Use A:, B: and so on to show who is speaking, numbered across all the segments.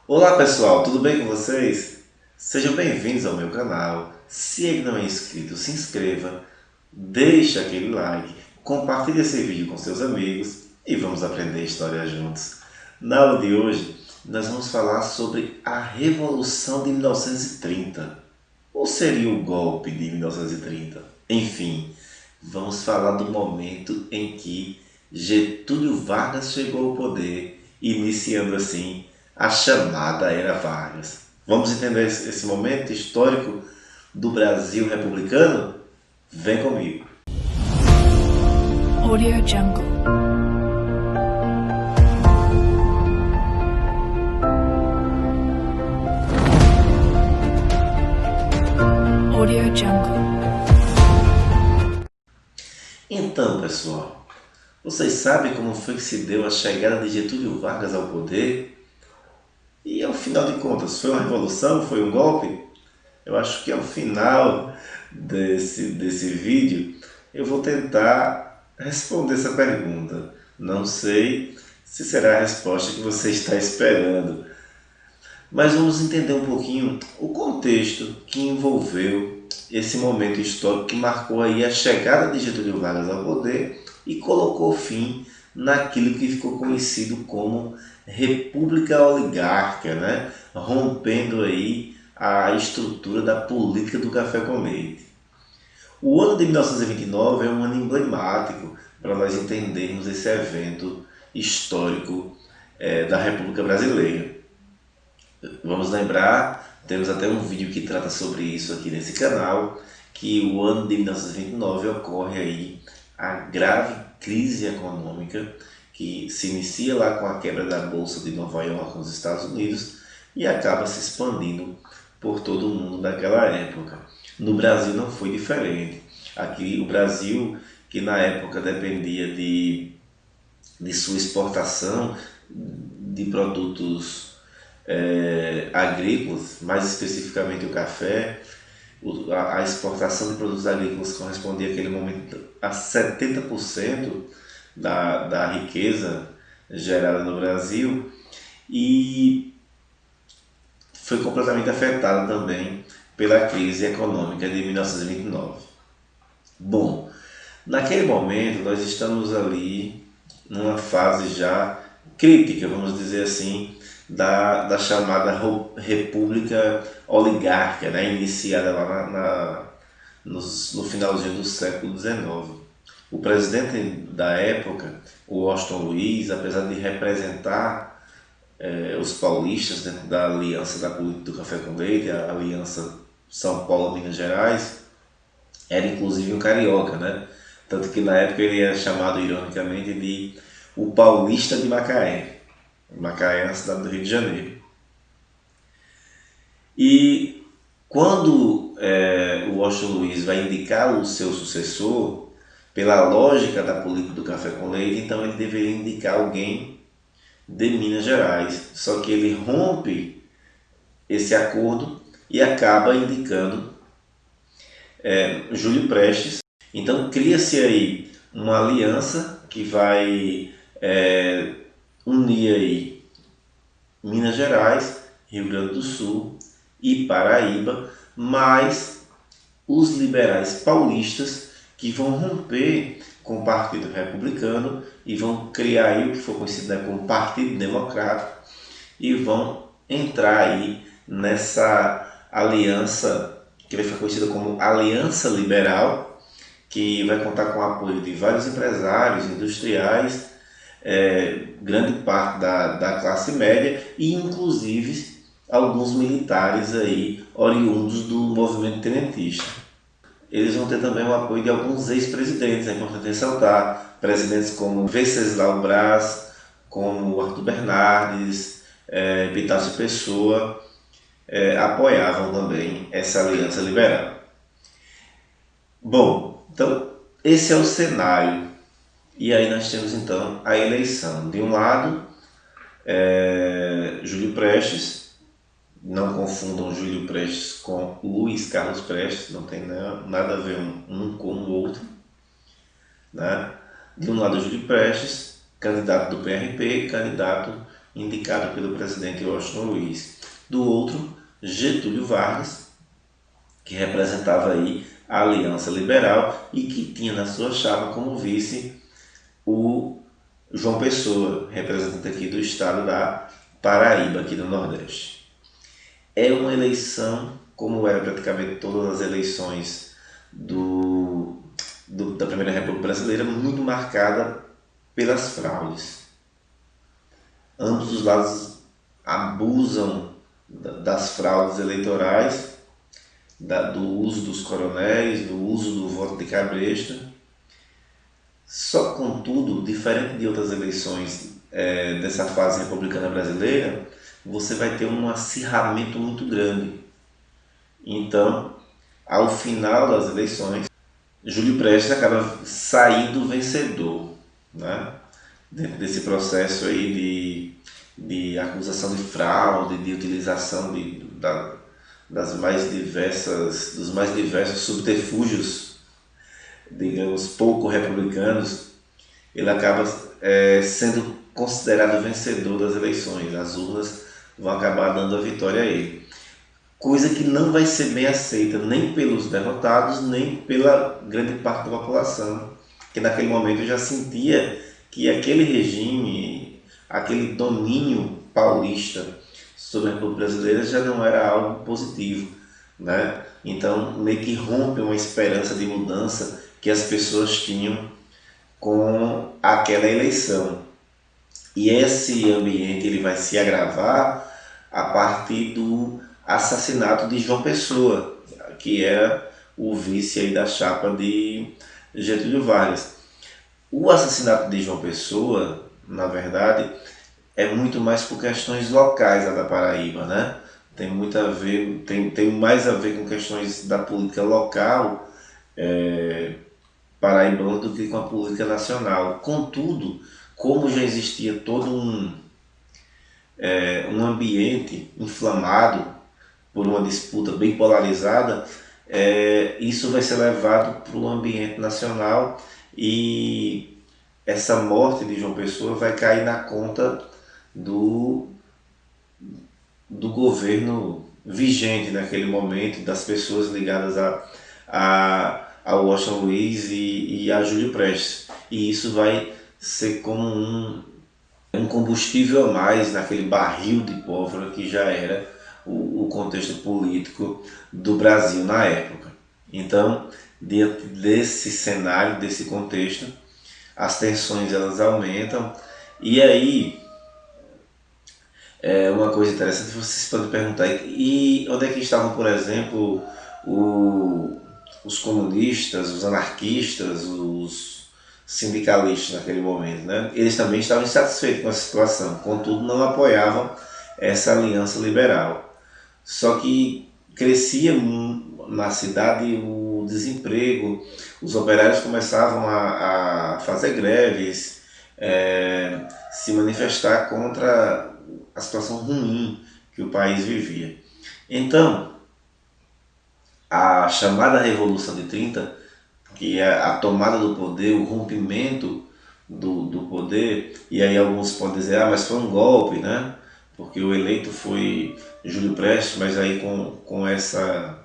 A: Olá pessoal, tudo bem com vocês? Sejam bem-vindos ao meu canal. Se ainda não é inscrito, se inscreva, deixe aquele like, compartilhe esse vídeo com seus amigos e vamos aprender história juntos. Na aula de hoje, nós vamos falar sobre a Revolução de 1930. Ou seria o golpe de 1930? Enfim, vamos falar do momento em que Getúlio Vargas chegou ao poder, iniciando assim a chamada Era Vargas. Vamos entender esse momento histórico do Brasil republicano? Vem comigo.
B: Audio Jungle. Audio Jungle.
A: Então, pessoal, vocês sabem como foi que se deu a chegada de Getúlio Vargas ao poder? E ao final de contas, foi uma revolução? Foi um golpe? Eu acho que ao final desse vídeo eu vou tentar responder essa pergunta. Não sei se será a resposta que você está esperando, mas vamos entender um pouquinho o contexto que envolveu esse momento histórico que marcou aí a chegada de Getúlio Vargas ao poder e colocou fim naquilo que ficou conhecido como República Oligárquica, né? Rompendo aí a estrutura da política do café com leite. O ano de 1929 é um ano emblemático para nós entendermos esse evento histórico da República Brasileira. Vamos lembrar, temos até um vídeo que trata sobre isso aqui nesse canal, que o ano de 1929 ocorre aí a grave crise econômica que se inicia lá com a quebra da Bolsa de Nova York nos Estados Unidos e acaba se expandindo por todo o mundo naquela época. No Brasil não foi diferente. Aqui o Brasil, que na época dependia de sua exportação de produtos agrícolas, mais especificamente o café, a exportação de produtos agrícolas correspondia naquele momento a 70% da riqueza gerada no Brasil e foi completamente afetada também pela crise econômica de 1929. Bom, naquele momento nós estamos ali numa fase já crítica, vamos dizer assim, da chamada República Oligárquica, né, iniciada lá no finalzinho do século XIX. O presidente da época, o Washington Luiz, apesar de representar os paulistas dentro da aliança da política do café com leite, a aliança São Paulo-Minas Gerais, era inclusive um carioca, né? Tanto que na época ele era chamado ironicamente de o paulista de Macaé. Macaé é na cidade do Rio de Janeiro. E quando o Washington Luiz vai indicar o seu sucessor, pela lógica da política do café com leite, então ele deveria indicar alguém de Minas Gerais. Só que ele rompe esse acordo e acaba indicando Júlio Prestes. Então cria-se aí uma aliança que vai unir aí Minas Gerais, Rio Grande do Sul e Paraíba, mais os liberais paulistas que vão romper com o Partido Republicano e vão criar aí o que foi conhecido como Partido Democrático e vão entrar aí nessa aliança que vai ficar conhecida como Aliança Liberal, que vai contar com o apoio de vários empresários, industriais, grande parte da classe média e inclusive alguns militares aí oriundos do movimento tenentista. Eles vão ter também o apoio de alguns ex-presidentes, é importante ressaltar, presidentes como Venceslau Braz, como Arthur Bernardes, Epitácio Pessoa, apoiavam também essa aliança liberal. Bom, então esse é o cenário. E aí nós temos então a eleição. De um lado, Júlio Prestes, não confundam Júlio Prestes com Luiz Carlos Prestes, não tem nada a ver um com o outro, né? De um lado, Júlio Prestes, candidato do PRP, candidato indicado pelo presidente Washington Luiz. Do outro, Getúlio Vargas, que representava aí a Aliança Liberal e que tinha na sua chapa como vice o João Pessoa, representante aqui do estado da Paraíba, aqui do Nordeste. É uma eleição, como era praticamente todas as eleições da Primeira República Brasileira, muito marcada pelas fraudes. Ambos os lados abusam das fraudes eleitorais, do uso dos coronéis, do uso do voto de cabresto. Só contudo, diferente de outras eleições dessa fase republicana brasileira, você vai ter um acirramento muito grande. Então, ao final das eleições, Júlio Prestes acaba saindo vencedor, né? Dentro desse processo aí de acusação de fraude, de utilização dos mais diversos subterfúgios, digamos, pouco republicanos. Ele acaba sendo considerado vencedor das eleições. As urnas vão acabar dando a vitória a ele. Coisa que não vai ser bem aceita nem pelos derrotados, nem pela grande parte da população, que naquele momento já sentia que aquele regime, aquele domínio paulista sobre a República Brasileira já não era algo positivo, né? Então, meio que rompe uma esperança de mudança que as pessoas tinham com aquela eleição. E esse ambiente ele vai se agravar a partir do assassinato de João Pessoa, que era o vice aí da chapa de Getúlio Vargas. O assassinato de João Pessoa, na verdade, é muito mais por questões locais da Paraíba, né? Tem muito a ver, tem mais a ver com questões da política local paraibana do que com a política nacional. Contudo, como já existia todo um ambiente inflamado por uma disputa bem polarizada, isso vai ser levado para o ambiente nacional e essa morte de João Pessoa vai cair na conta do governo vigente naquele momento, das pessoas ligadas a Washington Luiz e a Júlio Prestes. E isso vai ser como um combustível a mais naquele barril de pólvora que já era o contexto político do Brasil na época. Então, dentro desse cenário, desse contexto, as tensões elas aumentam. E aí, uma coisa interessante, vocês podem perguntar, e onde é que estavam, por exemplo, os comunistas, os anarquistas, os sindicalistas naquele momento, né? Eles também estavam insatisfeitos com essa situação, contudo não apoiavam essa aliança liberal. Só que crescia na cidade o desemprego, os operários começavam a fazer greves, se manifestar contra a situação ruim que o país vivia. Então, a chamada Revolução de 30, que é a tomada do poder, o rompimento do poder, e aí alguns podem dizer, mas foi um golpe, né? Porque o eleito foi Júlio Prestes, mas aí com essa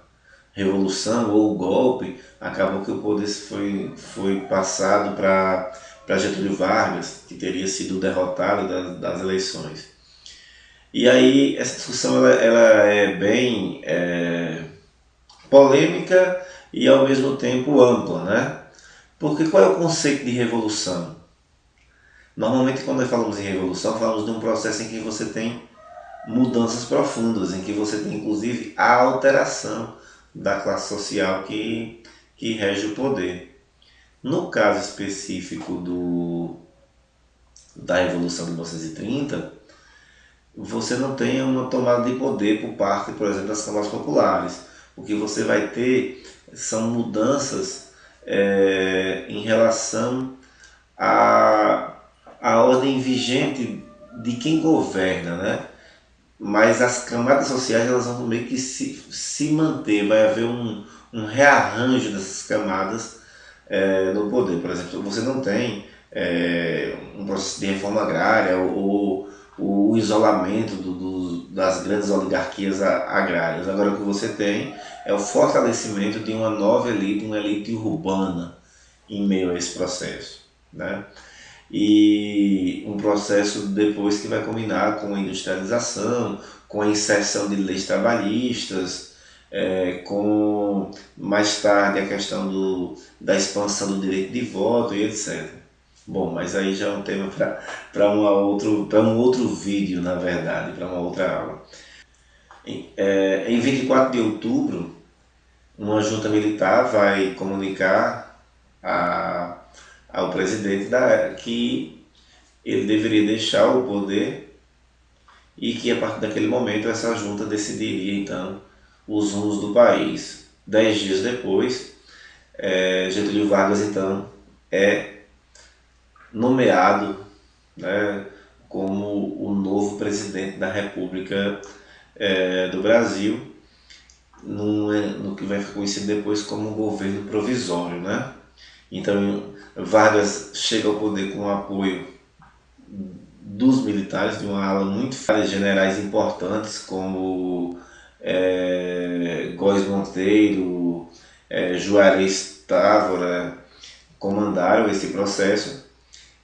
A: revolução ou golpe, acabou que o poder foi passado para Getúlio Vargas, que teria sido derrotado das eleições. E aí essa discussão ela é bem polêmica e ao mesmo tempo ampla, né? Porque qual é o conceito de revolução? Normalmente quando nós falamos em revolução, falamos de um processo em que você tem mudanças profundas, em que você tem inclusive a alteração da classe social que rege o poder. No caso específico da Revolução de 1930, você não tem uma tomada de poder por parte, por exemplo, das camadas populares. O que você vai ter são mudanças em relação à ordem vigente de quem governa, né? Mas as camadas sociais elas vão meio que se manter, vai haver um rearranjo dessas camadas no poder. Por exemplo, você não tem um processo de reforma agrária ou o isolamento das grandes oligarquias agrárias. Agora o que você tem é o fortalecimento de uma nova elite, uma elite urbana em meio a esse processo, né? E um processo depois que vai combinar com a industrialização, com a inserção de leis trabalhistas, com mais tarde a questão da expansão do direito de voto e etc. Bom, mas aí já é um tema para um outro vídeo, na verdade, para uma outra aula. Em 24 de outubro, uma junta militar vai comunicar ao presidente que ele deveria deixar o poder e que a partir daquele momento essa junta decidiria então os rumos do país. 10 dias depois, Getúlio Vargas então é nomeado, né, como o novo presidente da República do Brasil, no que vai ficar conhecido depois como governo provisório, né? Então Vargas chega ao poder com o apoio dos militares, de uma ala muito forte, generais importantes como Góes Monteiro, Juarez Távora, comandaram esse processo,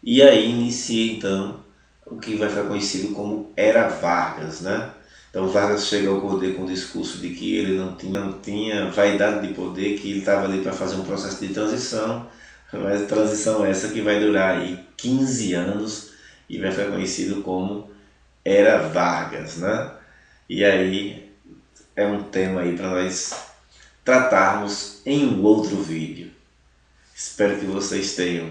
A: e aí inicia então o que vai ficar conhecido como Era Vargas, né? Então Vargas chega ao poder com o discurso de que ele não tinha vaidade de poder, que ele estava ali para fazer um processo de transição, mas transição essa que vai durar aí 15 anos e vai ficar conhecido como Era Vargas, né? E aí é um tema aí para nós tratarmos em um outro vídeo. Espero que vocês tenham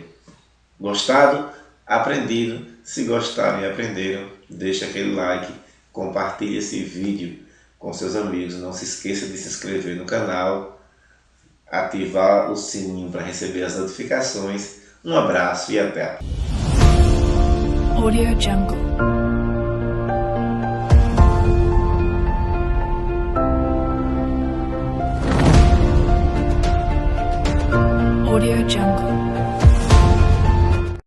A: gostado, aprendido. Se gostaram e aprenderam, deixa aquele like, compartilhe esse vídeo com seus amigos. Não se esqueça de se inscrever no canal, ativar o sininho para receber as notificações. Um abraço e até!
B: Audio Jungle. Audio Jungle.